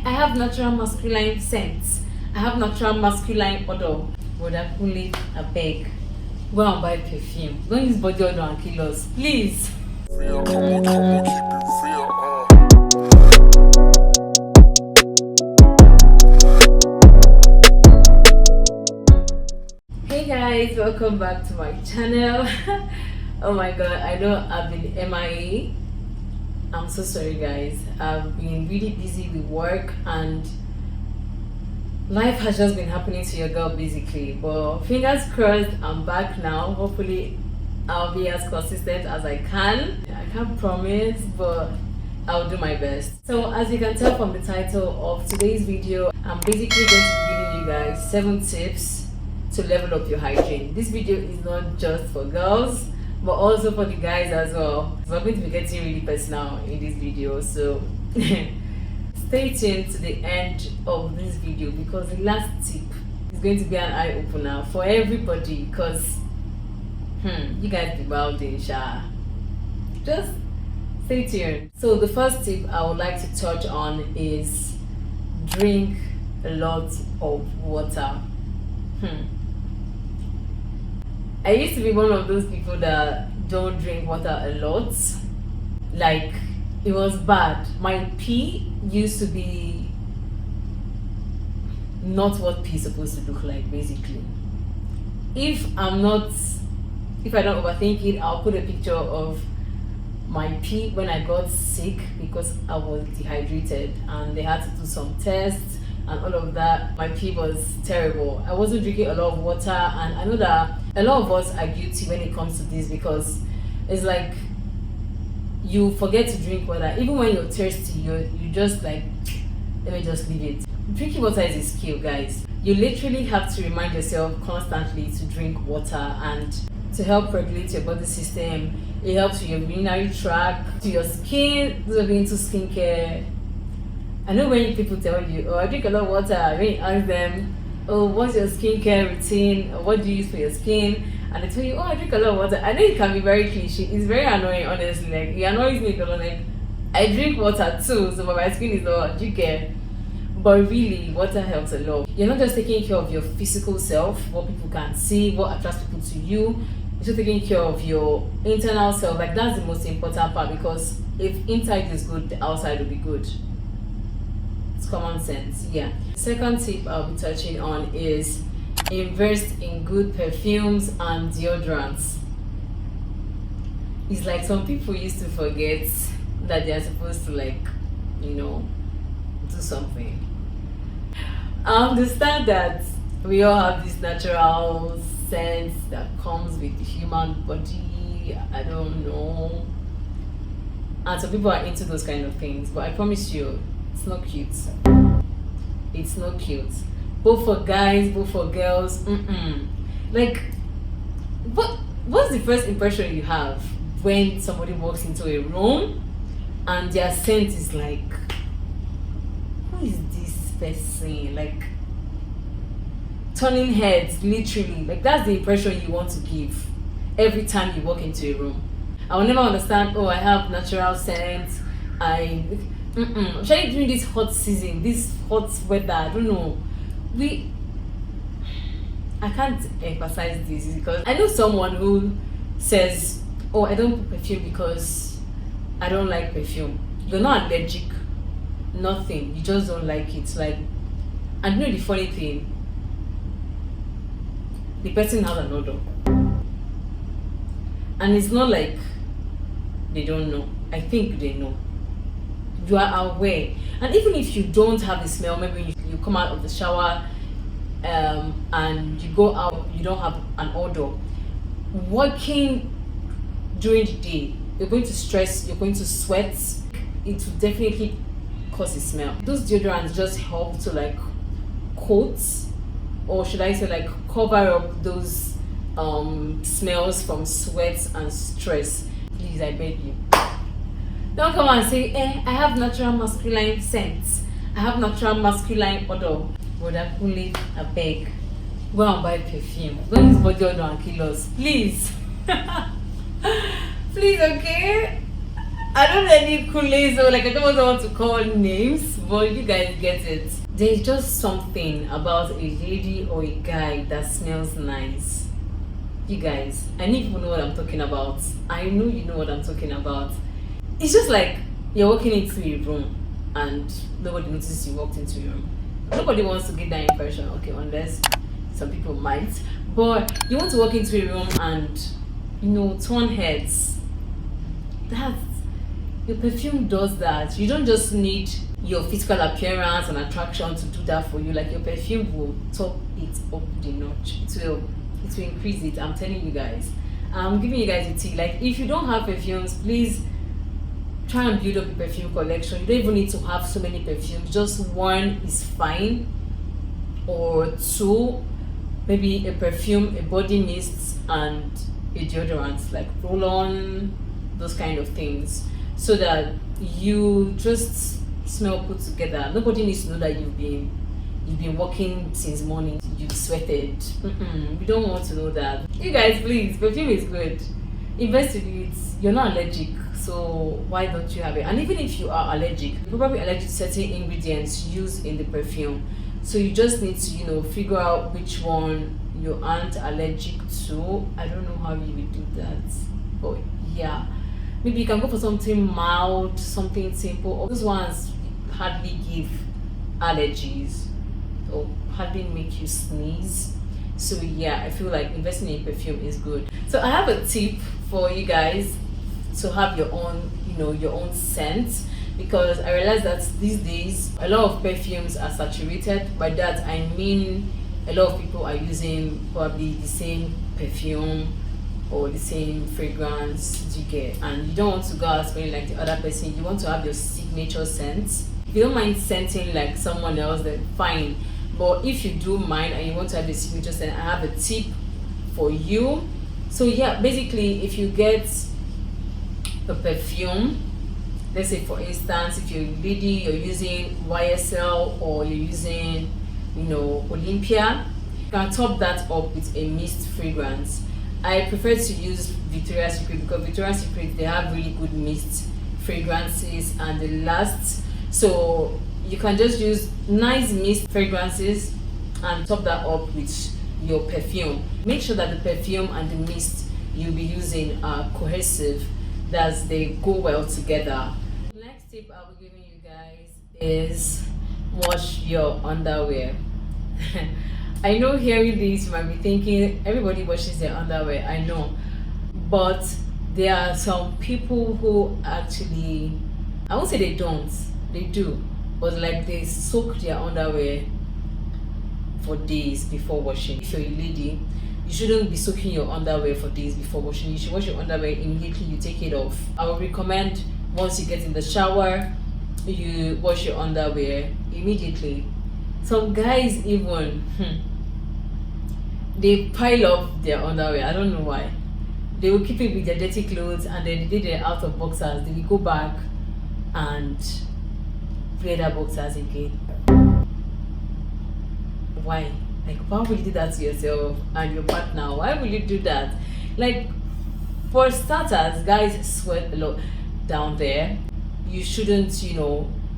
I have natural masculine scents. I have natural masculine odor. But I only a beg. Go and buy perfume. Don't use body odor and kill us, please. Hey guys, welcome back to my channel. Oh my god, I know I've been MIA. I'm so sorry guys. I've been really busy with work and life has just been happening to your girl basically. But fingers crossed, I'm back now. Hopefully I'll be as consistent as I can. I can't promise, but I'll do my best. So as you can tell from the title of today's video, I'm basically going to be giving you guys 7 tips to level up your hygiene. This video is not just for girls but also for the guys as well. So I'm going to be getting really personal in this video, so stay tuned to the end of this video because the last tip is going to be an eye-opener for everybody because you guys be wilding, sha. Just stay tuned. So the first tip I would like to touch on is drink a lot of water. I used to be one of those people that don't drink water a lot. Like, it was bad. My pee used to be not what pee is supposed to look like, basically. If I don't overthink it, I'll put a picture of my pee when I got sick because I was dehydrated and they had to do some tests and all of that. My pee was terrible. I wasn't drinking a lot of water, and I know that a lot of us are guilty when it comes to this because it's like you forget to drink water. Even when you're thirsty, you just like, let me just leave it. Drinking water is a skill, guys. You literally have to remind yourself constantly to drink water, and to help regulate your body system. It helps with your urinary tract, to your skin. Those are into skincare. I know when people tell you, oh, I drink a lot of water, when you ask them, oh, what's your skincare routine? Or what do you use for your skin? And they tell you, oh, I drink a lot of water. I know it can be very cliche. It's very annoying, honestly. Like, it annoys me because like, I drink water too, so my skin is not, do you care? But really, water helps a lot. You're not just taking care of your physical self, what people can see, what attracts people to you. You're just taking care of your internal self. Like, that's the most important part because if inside is good, the outside will be good. It's common sense, yeah. Second tip I'll be touching on is invest in good perfumes and deodorants. It's like some people used to forget that they are supposed to, like, do something. I understand that we all have this natural sense that comes with the human body. I don't know. And some people are into those kind of things, but I promise you, it's not cute. It's not cute. Both for guys, both for girls. Like, what's the first impression you have when somebody walks into a room and their scent is like, who is this person? Like, turning heads, literally. Like, that's the impression you want to give every time you walk into a room. I will never understand, oh, I have natural scent. Especially during this hot season, this hot weather, I don't know. I can't emphasize this because I know someone who says, oh, I don't put perfume because I don't like perfume. You're not allergic, nothing. You just don't like it. Like, and you know the funny thing, the person has an odor, and it's not like they don't know. I think they know. You are aware, and even if you don't have the smell, maybe you come out of the shower and you go out, you don't have an odor. Working during the day, you're going to stress, you're going to sweat. It will definitely cause a smell. Those deodorants just help to like coat, or should I say like cover up those smells from sweat and stress. Please, I beg you, don't come and say, I have natural masculine scents. I have natural masculine odor. But I only a beg. Go and buy perfume. Don't use body odor and kill us. Please. Please, okay? I don't know any coolies, or like I don't want to call names, but you guys get it. There's just something about a lady or a guy that smells nice. You guys, I know you know what I'm talking about. I know you know what I'm talking about. It's just like you're walking into a room and nobody notices you walked into your room. Nobody wants to give that impression, okay, unless some people might. But you want to walk into a room and turn heads. That your perfume does that. You don't just need your physical appearance and attraction to do that for you. Like your perfume will top it up the notch. It will increase it. I'm telling you guys. I'm giving you guys a tea. Like if you don't have perfumes, please try and build up a perfume collection. You don't even need to have so many perfumes. Just one is fine, or two, maybe a perfume, a body mist, and a deodorant, like roll-on, those kind of things, so that you just smell put together. Nobody needs to know that you've been working since morning, you sweated. We don't want to know that. You guys, please, perfume is good. Invest in it. You're not allergic, so why don't you have it? And even if you are allergic, you're probably allergic to certain ingredients used in the perfume, so you just need to figure out which one you aren't allergic to. I don't know how you would do that, but yeah, maybe you can go for something mild, something simple. All those ones hardly give allergies or hardly make you sneeze. So yeah, I feel like investing in perfume is good. So I have a tip for you guys to have your own scent, because I realize that these days a lot of perfumes are saturated. By that I mean a lot of people are using probably the same perfume or the same fragrance you get, and you don't want to go out smelling like the other person. You want to have your signature scent. If you don't mind scenting like someone else, then fine. But if you do mind and you want to have a signature scent, I have a tip for you. So yeah, basically, if you get a perfume, let's say for instance, if you're a lady, you're using YSL or you're using Olympia, you can top that up with a mist fragrance. I prefer to use Victoria's Secret, because Victoria's Secret, they have really good mist fragrances and they last. So you can just use nice mist fragrances and top that up with your perfume. Make sure that the perfume and the mist you'll be using are cohesive, that they go well together. The next tip I'll be giving you guys is wash your underwear. I know hearing this you might be thinking everybody washes their underwear. I know, but there are some people who actually, I won't say they don't, they do, but like they soak their underwear for days before washing. If you're a lady, you shouldn't be soaking your underwear for days before washing. You should wash your underwear immediately you take it off. I would recommend once you get in the shower, you wash your underwear immediately. Some guys even they pile up their underwear. I don't know why. They will keep it with their dirty clothes, and then the day they're out of boxers, they will go back and wear their boxers again. Why? Like, why would you do that to yourself and your partner? Why would you do that? Like, for starters, guys sweat a lot down there. You shouldn't,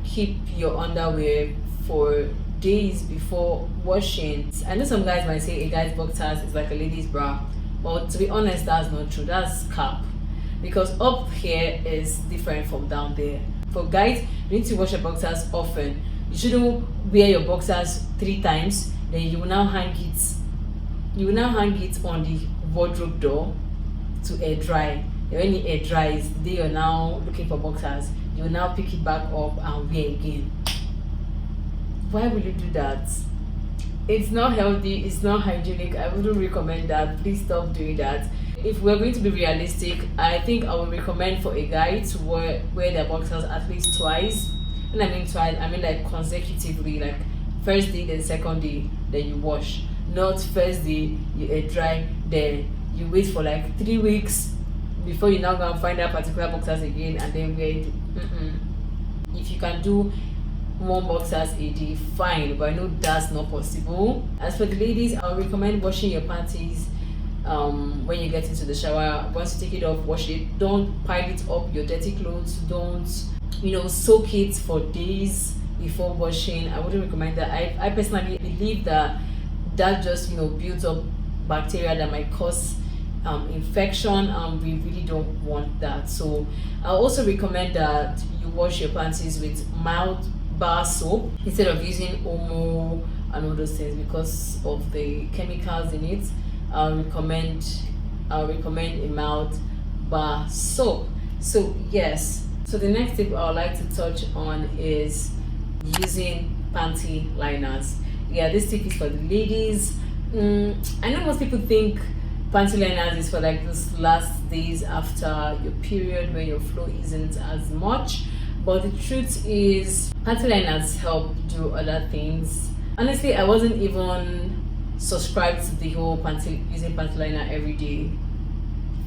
keep your underwear for days before washing. I know some guys might say a guy's boxers is like a lady's bra, but to be honest, that's not true. That's cap, because up here is different from down there. For guys, you need to wash your boxers often. You shouldn't wear your boxers 3 times, then you will now hang it on the wardrobe door to air dry. And when it air dries, the day you're now looking for boxers, you will now pick it back up and wear again. Why would you do that? It's not healthy, it's not hygienic. I wouldn't recommend that. Please stop doing that. If we're going to be realistic, I think I would recommend for a guy to wear their boxers at least twice. And I mean twice, I mean like consecutively, like first day, then second day, then you wash. Not first day, you air dry, then you wait for like 3 weeks before you now go and find that particular boxers again and then wear it. If you can do 1 boxers a day, fine, but I know that's not possible. As for the ladies, I would recommend washing your panties when you get into the shower. Once you take it off, wash it. Don't pile it up your dirty clothes. Don't soak it for days before washing. I wouldn't recommend that. I personally believe that just builds up bacteria that might cause infection, and we really don't want that. So I also recommend that you wash your panties with mild bar soap instead of using Omo and all those things because of the chemicals in it. I'll recommend a mild bar soap. So yes, so the next tip I would like to touch on is using panty liners. Yeah, this tip is for the ladies. I know most people think panty liners is for like those last days after your period when your flow isn't as much, but the truth is panty liners help do other things. Honestly, I wasn't even subscribed to the whole using panty liner every day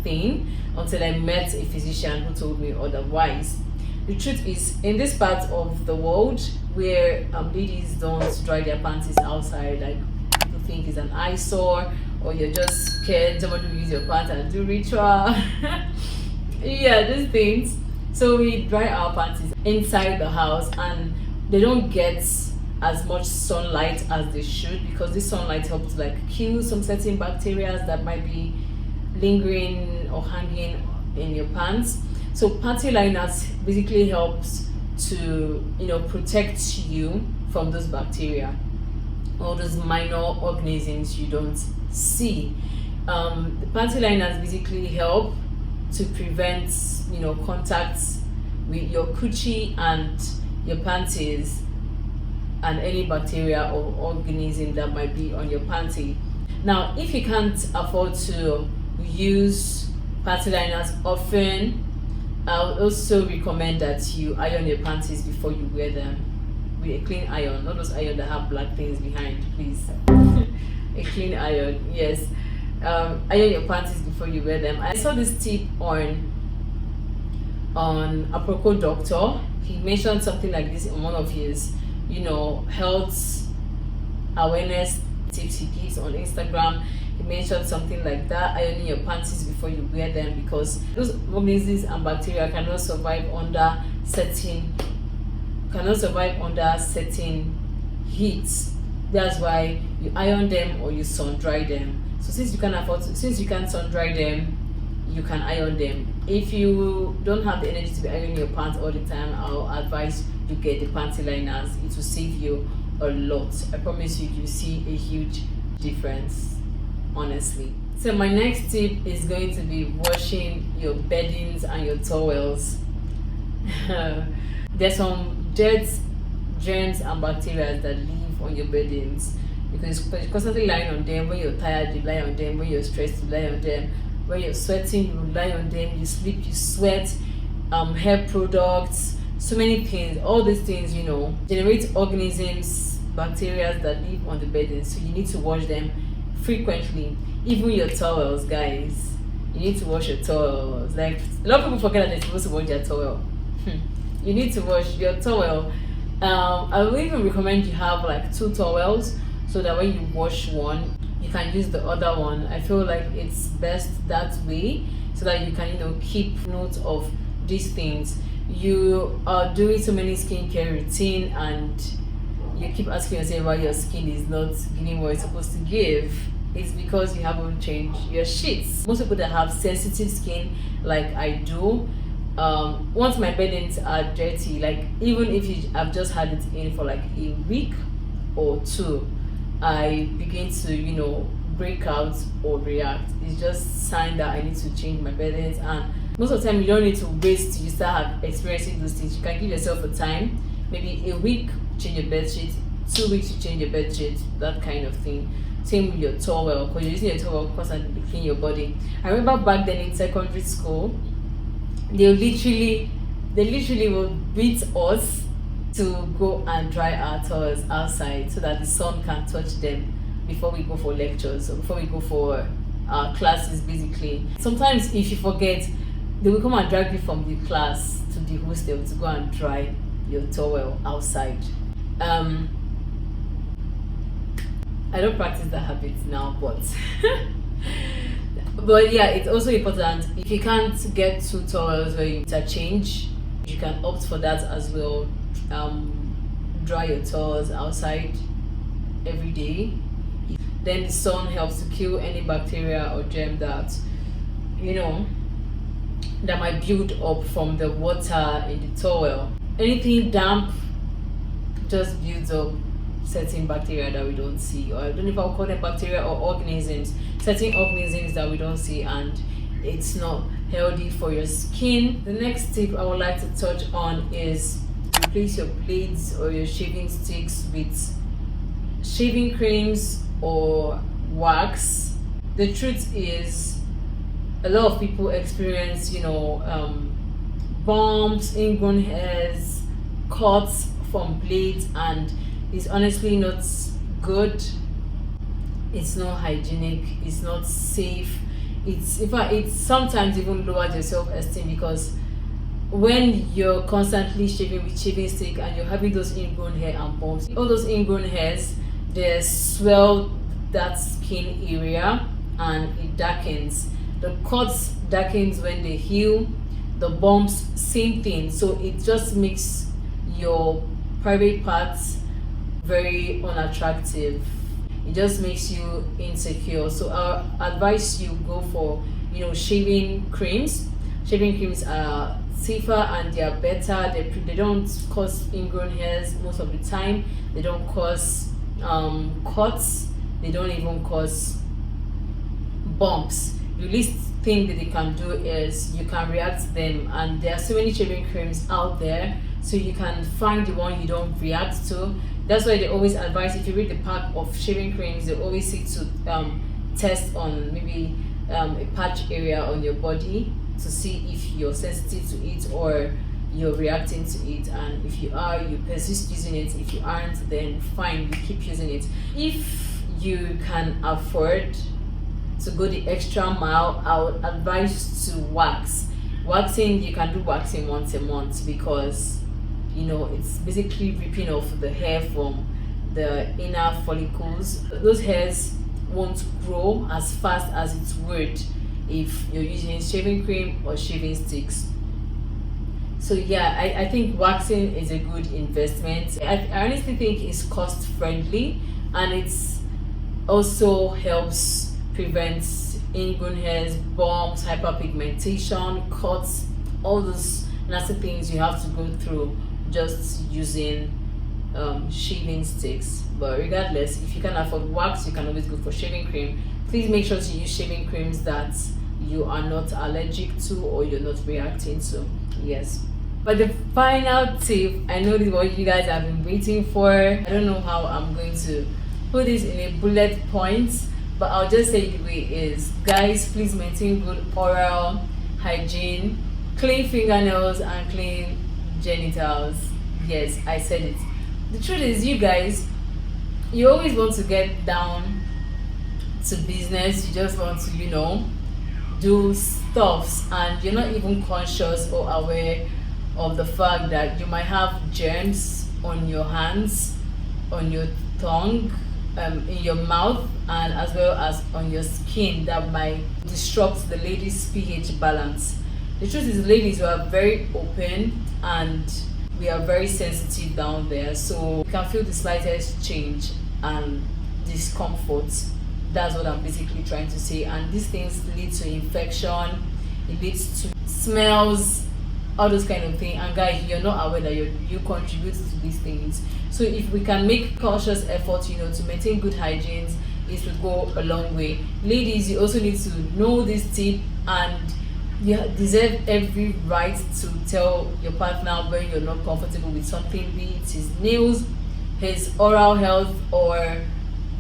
thing until I met a physician who told me otherwise. The truth is, in this part of the world where ladies don't dry their panties outside, like people think it's an eyesore, or you're just scared somebody will use your pants and do ritual. Yeah, these things. So we dry our panties inside the house, and they don't get as much sunlight as they should because this sunlight helps to like kill some certain bacteria that might be lingering or hanging in your pants. So panty liners basically helps to protect you from those bacteria, all those minor organisms you don't see. The panty liners basically help to prevent contact with your coochie and your panties and any bacteria or organism that might be on your panty. Now, if you can't afford to use panty liners often, I would also recommend that you iron your panties before you wear them with a clean iron, not those iron that have black things behind, please. A clean iron, yes. Iron your panties before you wear them. I saw this tip on Aproko Doctor. He mentioned something like this in one of his health awareness tips he gives on Instagram. He mentioned something like that, ironing your panties before you wear them, because those organisms and bacteria cannot survive under certain heats. That's why you iron them or you sun dry them. So since you can't sun dry them, you can iron them. If you don't have the energy to be ironing your pants all the time, I'll advise you get the panty liners. It will save you a lot. I promise you see a huge difference, honestly. So my next tip is going to be washing your beddings and your towels. There's some germs and bacteria that live on your beddings because you're constantly lying on them. When you're tired, you lie on them. When you're stressed, you lie on them. When you're sweating, you lie on them. You sleep, you sweat. Hair products, so many things. All these things, generate organisms, bacteria that live on the bedding. So you need to wash them frequently. Even your towels, guys. You need to wash your towels. Like, a lot of people forget that they're supposed to wash their towel. You need to wash your towel. I would even recommend you have like 2 towels so that when you wash one, you can use the other one. I feel like it's best that way so that you can keep note of these things. You are doing so many skincare routine and you keep asking yourself why your skin is not giving what it's supposed to give. It's because you haven't changed your sheets. Most people that have sensitive skin like I do, once my beddings are dirty, like even if I've just had it in for like a week or 2, I begin to break out or react. It's just sign that I need to change my beddings. And most of the time you don't need to wait till you start experiencing those things. You can give yourself a time, maybe a week change your bed sheet, 2 weeks you change your bed sheet, that kind of thing. Same with your towel, because you're using your towel constantly to clean your body. I remember back then in secondary school, they literally would beat us to go and dry our towels outside so that the sun can touch them before we go for lectures or before we go for classes. Basically, sometimes if you forget, they will come and drag you from the class to the hostel to go and dry your towel outside. I don't practice that habit now, but But yeah, it's also important if you can't get two towels where you interchange, you can opt for that as well. Dry your towels outside every day. Then the sun helps to kill any bacteria or germ that you know that might build up from the water in the towel. Anything damp just builds up certain bacteria that we don't see, or I don't know if I'll call them bacteria or organisms, certain organisms that we don't see, and it's not healthy for your skin. The next tip I would like to touch on is replace your blades or your shaving sticks with shaving creams or wax. The truth is, a lot of people experience, bumps, ingrown hairs, cuts from blades, and it's honestly not good. It's not hygienic. It's not safe. It's, in fact, it sometimes even lowers your self-esteem, because when you're constantly shaving with shaving stick and you're having those ingrown hair and bumps, all those ingrown hairs, they swell that skin area and it darkens. The cuts darkens when they heal. The bumps, same thing. So it just makes your private parts very unattractive. It just makes you insecure. So I advise you go for shaving creams. Shaving creams are safer and they are better. They don't cause ingrown hairs most of the time. They don't cause cuts. They don't even cause bumps. The least thing that they can do is you can react to them, and there are so many shaving creams out there, so you can find the one you don't react to. That's why they always advise, if you read the pack of shaving creams, they always say to test on maybe a patch area on your body to see if you're sensitive to it or you're reacting to it, and if you are, you persist using it. If you aren't, then fine, you keep using it. If you can afford to go the extra mile, I would advise to wax. Waxing, you can do waxing once a month, because it's basically ripping off the hair from the inner follicles. Those hairs won't grow as fast as it would if you're using shaving cream or shaving sticks. So yeah, I think waxing is a good investment. I honestly think it's cost friendly, and it's also helps prevent ingrown hairs, bumps, hyperpigmentation, cuts, all those nasty things you have to go through just using shaving sticks. But regardless, if you can afford wax, you can always go for shaving cream. Please make sure to use shaving creams that you are not allergic to or you're not reacting to. Yes. But the final tip, I know this is what you guys have been waiting for. I don't know how I'm going to put this in a bullet point, but I'll just say the way it is. Guys, please maintain good oral hygiene, clean fingernails and clean genitals. Yes, I said it. The truth is, you guys, you always want to get down to business. You just want to, do stuffs, and you're not even conscious or aware of the fact that you might have germs on your hands, on your tongue, in your mouth, and as well as on your skin, that might disrupt the ladies' pH balance. The truth is, ladies, we are very open and we are very sensitive down there, so you can feel the slightest change and discomfort. That's what I'm basically trying to say. And these things lead to infection, it leads to smells, all those kind of things. And guys, you're not aware that you contribute to these things. So if we can make conscious effort, to maintain good hygiene, it will go a long way. Ladies, you also need to know this tip, and you deserve every right to tell your partner when you're not comfortable with something, be it his nails, his oral health, or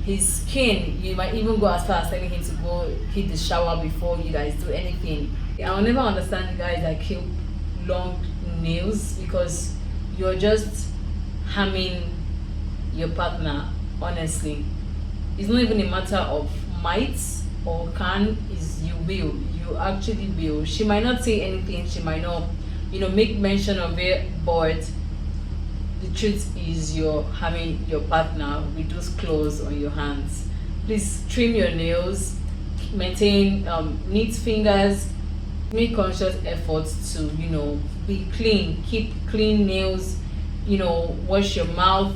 his skin. You might even go as far as telling him to go hit the shower before you guys do anything. I'll never understand the guys that keep long nails, because you're just harming your partner. Honestly, it's not even a matter of might or can, is you will, you actually will. She might not say anything, she might not make mention of it, but the truth is you're having your partner with those claws on your hands. Please trim your nails, maintain neat fingers, make conscious efforts to, be clean, keep clean nails, wash your mouth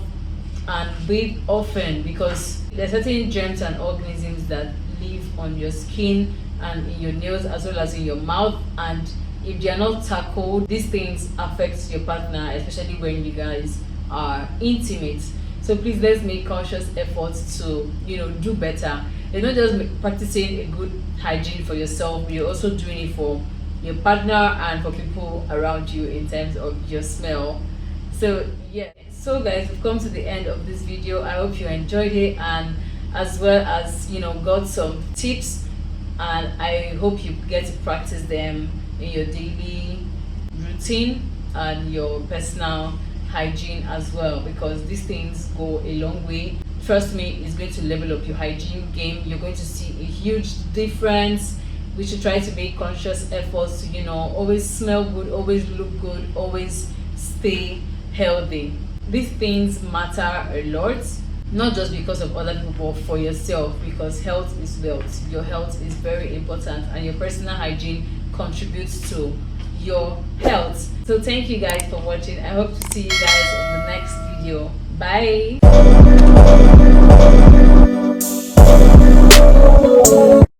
and bathe often, because there are certain germs and organisms that live on your skin and in your nails as well as in your mouth, and if they are not tackled, these things affect your partner, especially when you guys are intimate. So please, let's make conscious efforts to do better. You're not just practicing a good hygiene for yourself, you're also doing it for your partner and for people around you in terms of your smell. So yeah, so guys, we've come to the end of this video. I hope you enjoyed it, and as well as got some tips, and I hope you get to practice them in your daily routine and your personal hygiene as well, because these things go a long way. Trust me, it's going to level up your hygiene game. You're going to see a huge difference. We should try to make conscious efforts to always smell good, always look good, always stay healthy. These things matter a lot, not just because of other people, but for yourself, because health is wealth. Your health is very important, and your personal hygiene contributes to your health. So thank you guys for watching. I hope to see you guys in the next video. Bye.